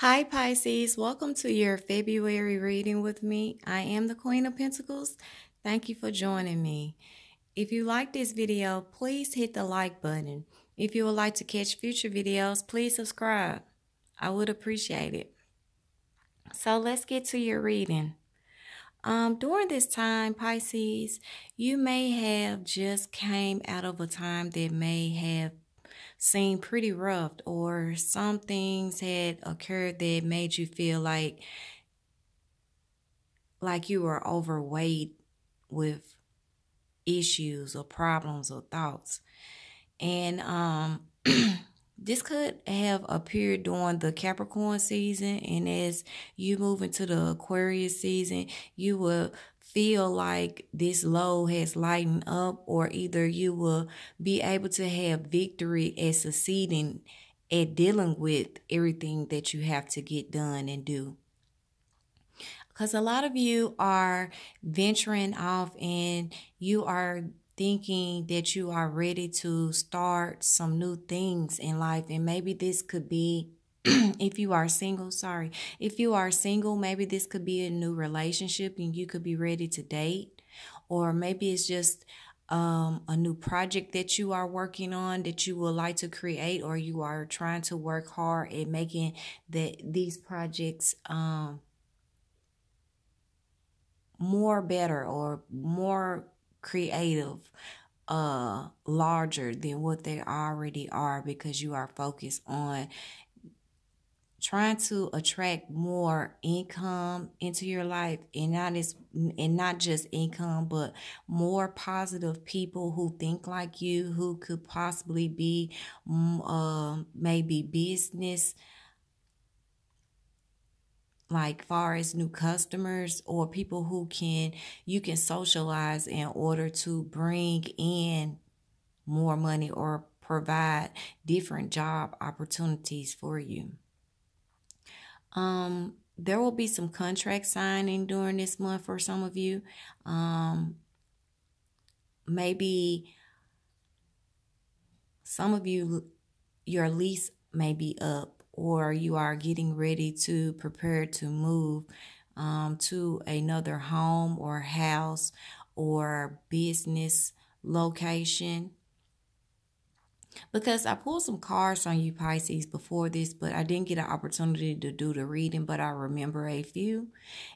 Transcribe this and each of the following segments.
Hi Pisces, welcome to your February reading with me. I am the Queen of Pentacles. Thank you for joining me. If you like this video, please hit the like button. If you would like to catch future videos, please subscribe. I would appreciate it. So let's get to your reading. During this time, Pisces, you may have just came out of a time that may have seemed pretty rough, or some things had occurred that made you feel like you were overweight with issues or problems or thoughts. And this could have appeared during the Capricorn season, and as you move into the Aquarius season, you will feel like this load has lightened up, or either you will be able to have victory at succeeding at dealing with everything that you have to get done and do. Because a lot of you are venturing off and you are thinking that you are ready to start some new things in life. And maybe this could be, if you are single, if you are single, maybe this could be a new relationship and you could be ready to date. Or maybe it's just a new project that you are working on that you would like to create, or you are trying to work hard at making these projects more better or more creative, larger than what they already are, because you are focused on trying to attract more income into your life, and not just income, but more positive people who think like you, who could possibly be maybe business, like far as new customers, or people who you can socialize in order to bring in more money or provide different job opportunities for you. There will be some contract signing during this month for some of you. Maybe some of you, your lease may be up, or you are getting ready to prepare to move to another home or house or business location. Because I pulled some cards on you, Pisces, before this, but I didn't get an opportunity to do the reading, but I remember a few.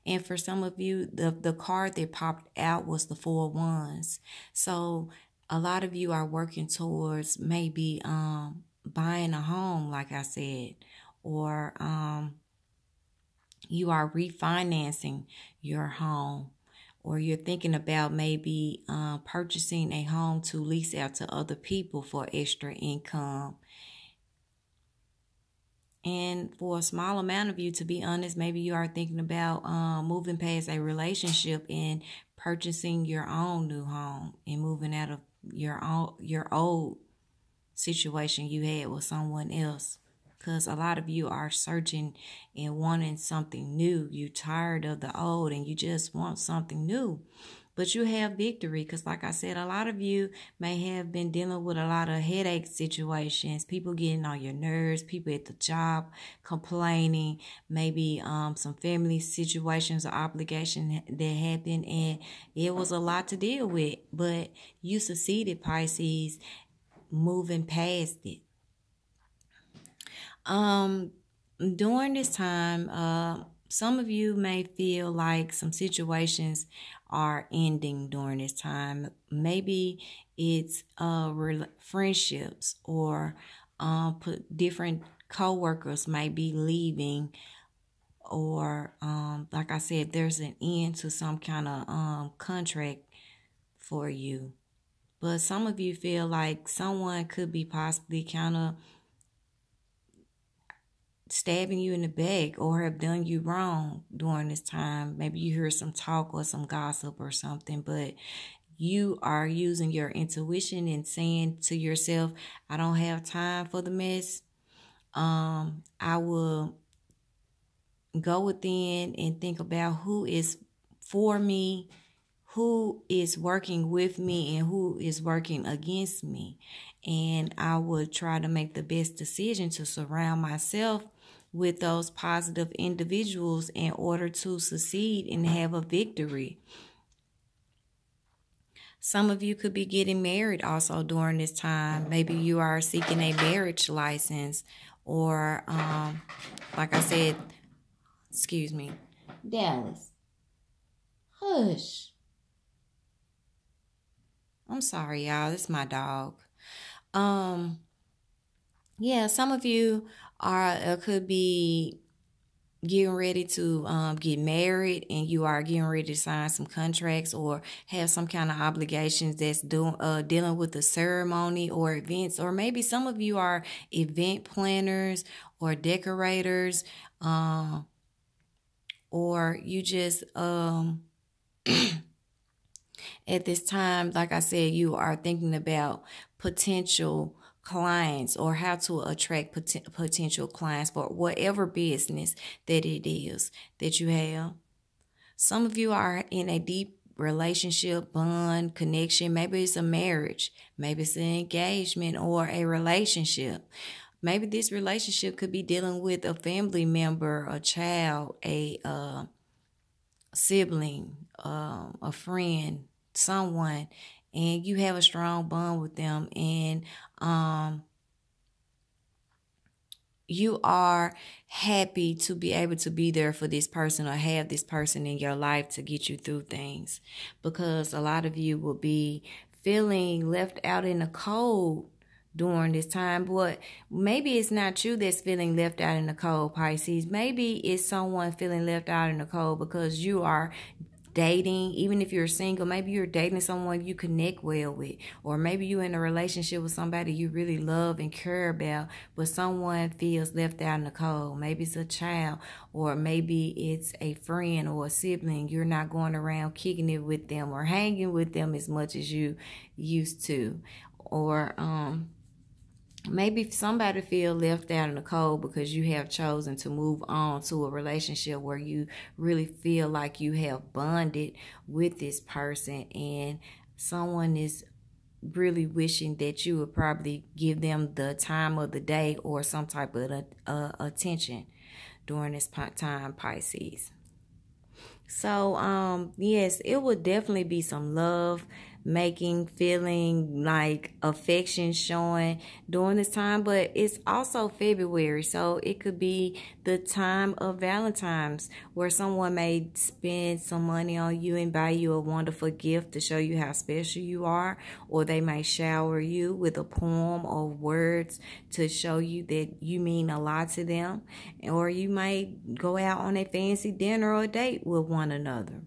And for some of you, the card that popped out was the Four of Wands. So a lot of you are working towards maybe buying a home, like I said, or you are refinancing your home, or you're thinking about maybe purchasing a home to lease out to other people for extra income. And for a small amount of you, to be honest, maybe you are thinking about moving past a relationship and purchasing your own new home and moving out of your old situation you had with someone else. Because a lot of you are searching and wanting something new. You're tired of the old and you just want something new. But you have victory, because like I said, a lot of you may have been dealing with a lot of headache situations, people getting on your nerves, people at the job complaining, maybe some family situations or obligation that happened, and it was a lot to deal with. But you succeeded, Pisces, moving past it. During this time, some of you may feel like some situations are ending during this time. Maybe it's friendships, or different co-workers might be leaving, or like I said, there's an end to some kind of contract for you. But some of you feel like someone could be possibly kind of stabbing you in the back, or have done you wrong during this time. Maybe you hear some talk or some gossip or something, but you are using your intuition and saying to yourself, I don't have time for the mess. I will go within and think about who is for me, who is working with me, and who is working against me. And I would try to make the best decision to surround myself with those positive individuals in order to succeed and have a victory. Some of you could be getting married also during this time. Maybe you are seeking a marriage license, or like I said, excuse me, Dallas, hush. I'm sorry, y'all. This is my dog. Yeah, some of you are could be getting ready to get married, and you are getting ready to sign some contracts or have some kind of obligations that's dealing with the ceremony or events. Or maybe some of you are event planners or decorators, or you just at this time, like I said, you are thinking about potential clients or how to attract potential clients for whatever business that it is that you have. Some of you are in a deep relationship, bond, connection. Maybe it's a marriage, maybe it's an engagement or a relationship. Maybe this relationship could be dealing with a family member, a child, a sibling, a friend, someone, and you have a strong bond with them, and you are happy to be able to be there for this person or have this person in your life to get you through things, because a lot of you will be feeling left out in the cold during this time. But maybe it's not you that's feeling left out in the cold, Pisces. Maybe it's someone feeling left out in the cold because you are dating. Even if you're single, maybe you're dating someone you connect well with, or maybe you're in a relationship with somebody you really love and care about, but someone feels left out in the cold. Maybe it's a child, or maybe it's a friend or a sibling. You're not going around kicking it with them or hanging with them as much as you used to, or maybe somebody feel left out in the cold because you have chosen to move on to a relationship where you really feel like you have bonded with this person, and someone is really wishing that you would probably give them the time of the day or some type of attention during this time, Pisces. So, yes, it would definitely be some love making, feeling like affection showing during this time, but it's also February, so it could be the time of Valentine's, where someone may spend some money on you and buy you a wonderful gift to show you how special you are, or they may shower you with a poem or words to show you that you mean a lot to them, or you might go out on a fancy dinner or a date with one another.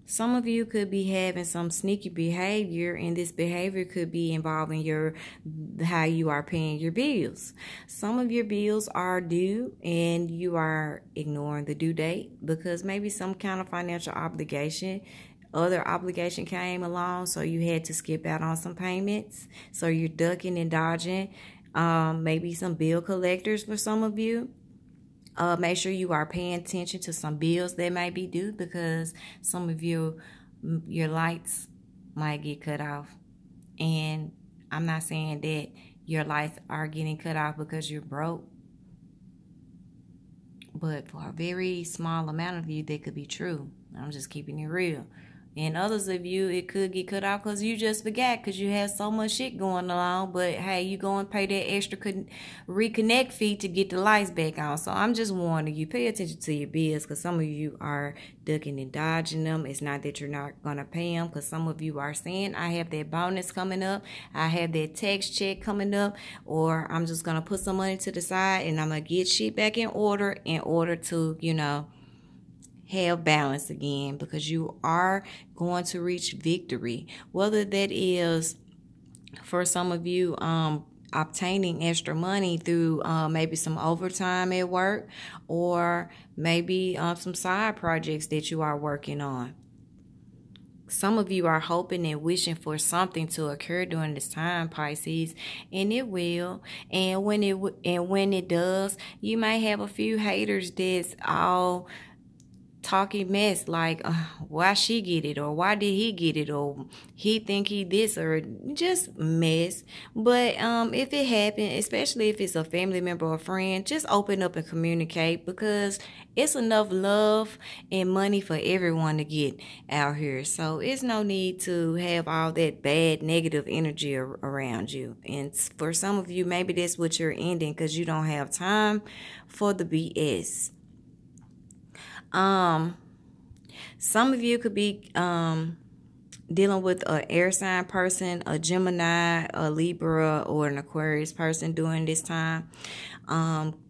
Some of you could be having some sneaky behavior, and this behavior could be involving how you are paying your bills. Some of your bills are due and you are ignoring the due date because maybe some kind of financial other obligation came along, so you had to skip out on some payments. So you're ducking and dodging. Maybe some bill collectors for some of you. Make sure you are paying attention to some bills that might be due, because some of your lights might get cut off. And I'm not saying that your lights are getting cut off because you're broke, but for a very small amount of you, that could be true. I'm just keeping it real. And others of you, it could get cut off because you just forgot because you have so much shit going along. But hey, you go and pay that extra reconnect fee to get the lights back on. So I'm just warning you, pay attention to your bills, because some of you are ducking and dodging them. It's not that you're not going to pay them, because some of you are saying, I have that bonus coming up, I have that tax check coming up, or I'm just going to put some money to the side and I'm going to get shit back in order to, have balance again, because you are going to reach victory. Whether that is for some of you obtaining extra money through maybe some overtime at work, or maybe some side projects that you are working on. Some of you are hoping and wishing for something to occur during this time, Pisces, and it will. And when it does, you might have a few haters that's all talking mess like why she get it, or why did he get it, or he think he this, or just mess. But if it happened, especially if it's a family member or friend, just open up and communicate, because it's enough love and money for everyone to get out here. So it's no need to have all that bad negative energy around you. And for some of you, maybe that's what you're ending, because you don't have time for the BS. Some of you could be dealing with an air sign person, a Gemini, a Libra, or an Aquarius person during this time.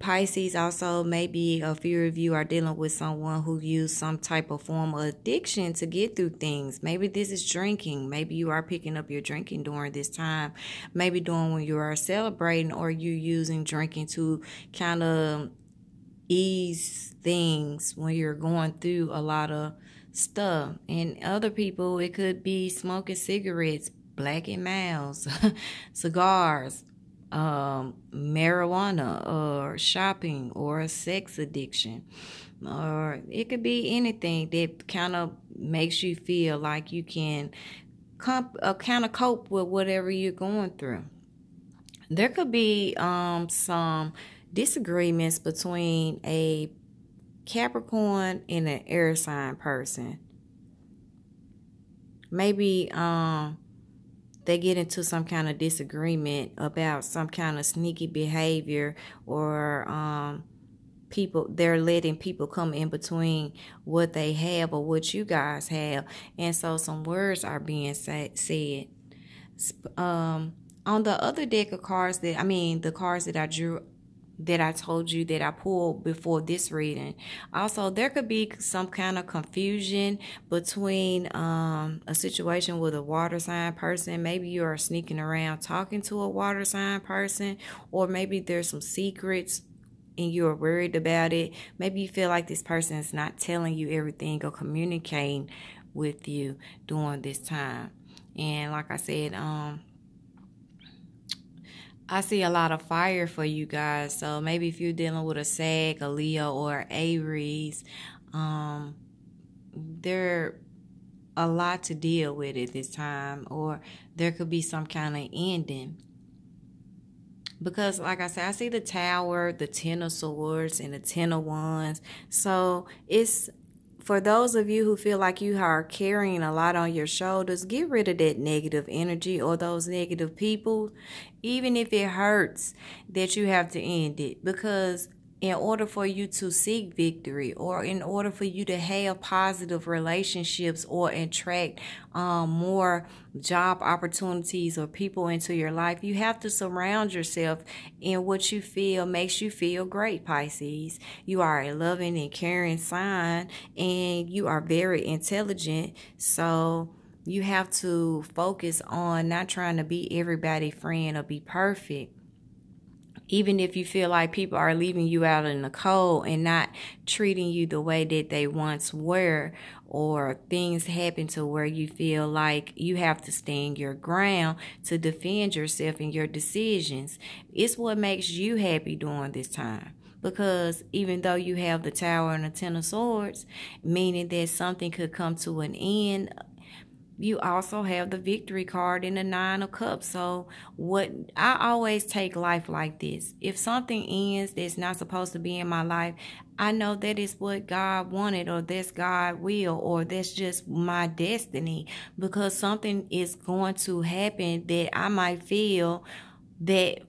Pisces also, maybe a few of you are dealing with someone who used some type of form of addiction to get through things. Maybe this is drinking. Maybe you are picking up your drinking during this time. Maybe during when you are celebrating, or you using drinking to kind of ease things when you're going through a lot of stuff. And other people, it could be smoking cigarettes, Black and Milds, cigars, marijuana, or shopping, or a sex addiction, or it could be anything that kind of makes you feel like you can kind of cope with whatever you're going through. There could be some disagreements between a Capricorn and an air sign person. Maybe they get into some kind of disagreement about some kind of sneaky behavior, or they're letting people come in between what they have or what you guys have. And so some words are being said. On the other deck of cards the cards that I drew, that I told you that I pulled before this reading, also there could be some kind of confusion between a situation with a water sign person. Maybe you are sneaking around talking to a water sign person, or maybe there's some secrets and you're worried about it. Maybe you feel like this person is not telling you everything or communicating with you during this time. And like I said, I see a lot of fire for you guys. So maybe if you're dealing with a Sag, a Leo, or Aries, there a lot to deal with at this time, or there could be some kind of ending. Because like I said, I see the Tower, the Ten of Swords, and the Ten of Wands. So it's for those of you who feel like you are carrying a lot on your shoulders, get rid of that negative energy or those negative people, even if it hurts that you have to end it. Because in order for you to seek victory, or in order for you to have positive relationships, or attract more job opportunities or people into your life, you have to surround yourself in what you feel makes you feel great, Pisces. You are a loving and caring sign, and you are very intelligent. So you have to focus on not trying to be everybody's friend or be perfect. Even if you feel like people are leaving you out in the cold and not treating you the way that they once were, or things happen to where you feel like you have to stand your ground to defend yourself and your decisions, it's what makes you happy during this time. Because even though you have the Tower and the Ten of Swords, meaning that something could come to an end, you also have the Victory card in the Nine of Cups. So what I always take life like this. If something ends that's not supposed to be in my life, I know that is what God wanted, or that's God's will, or that's just my destiny, because something is going to happen that I might feel that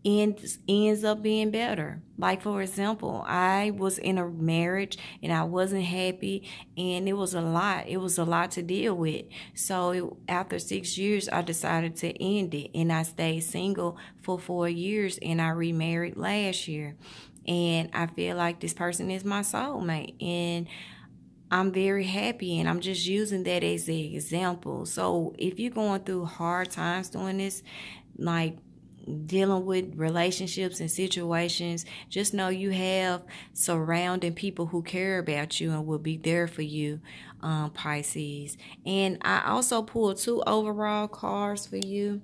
ends up being better. Like, for example, I was in a marriage and I wasn't happy, and it was a lot to deal with. So after 6 years, I decided to end it, and I stayed single for 4 years, and I remarried last year. And I feel like this person is my soulmate, and I'm very happy, and I'm just using that as an example. So if you're going through hard times doing this, like dealing with relationships and situations, just know you have surrounding people who care about you and will be there for you, Pisces. And I also pulled 2 overall cards for you,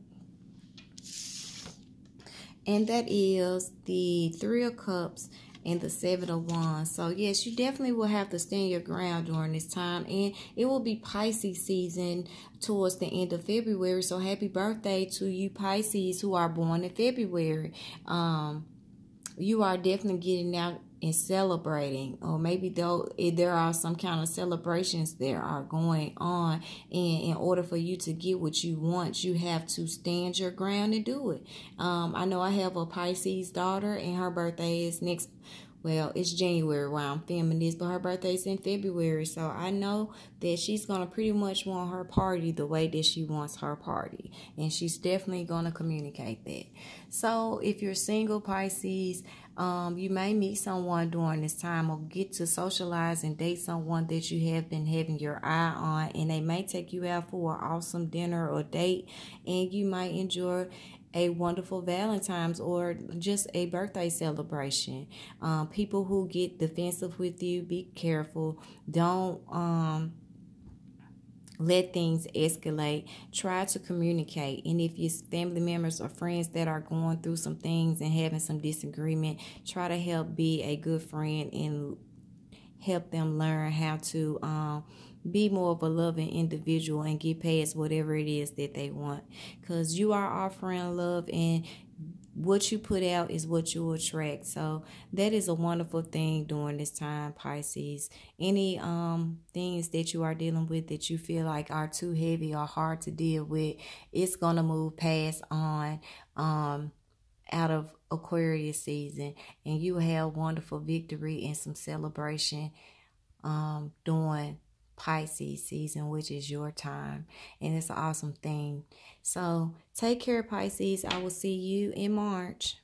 and that is the Three of Cups and the Seven of Wands. So yes, you definitely will have to stand your ground during this time, and it will be Pisces season towards the end of February. So happy birthday to you Pisces who are born in February. You are definitely getting out and celebrating, or maybe though there are some kind of celebrations that are going on, and in order for you to get what you want, you have to stand your ground and do it. I know I have a Pisces daughter, and her birthday is it's January while I'm filming this, but her birthday's in February. So I know that she's going to pretty much want her party the way that she wants her party. And she's definitely going to communicate that. So if you're single, Pisces, you may meet someone during this time, or get to socialize and date someone that you have been having your eye on. And they may take you out for an awesome dinner or date, and you might enjoy a wonderful Valentine's or just a birthday celebration. People who get defensive with you, be careful. Don't let things escalate. Try to communicate. And if your family members or friends that are going through some things and having some disagreement, try to help be a good friend and help them learn how to be more of a loving individual and get past whatever it is that they want. Because you are offering love, and what you put out is what you attract. So that is a wonderful thing during this time, Pisces. Any things that you are dealing with that you feel like are too heavy or hard to deal with, it's gonna move past on out of Aquarius season, and you have wonderful victory and some celebration during Pisces season, which is your time, and it's an awesome thing. So take care, Pisces. I will see you in March.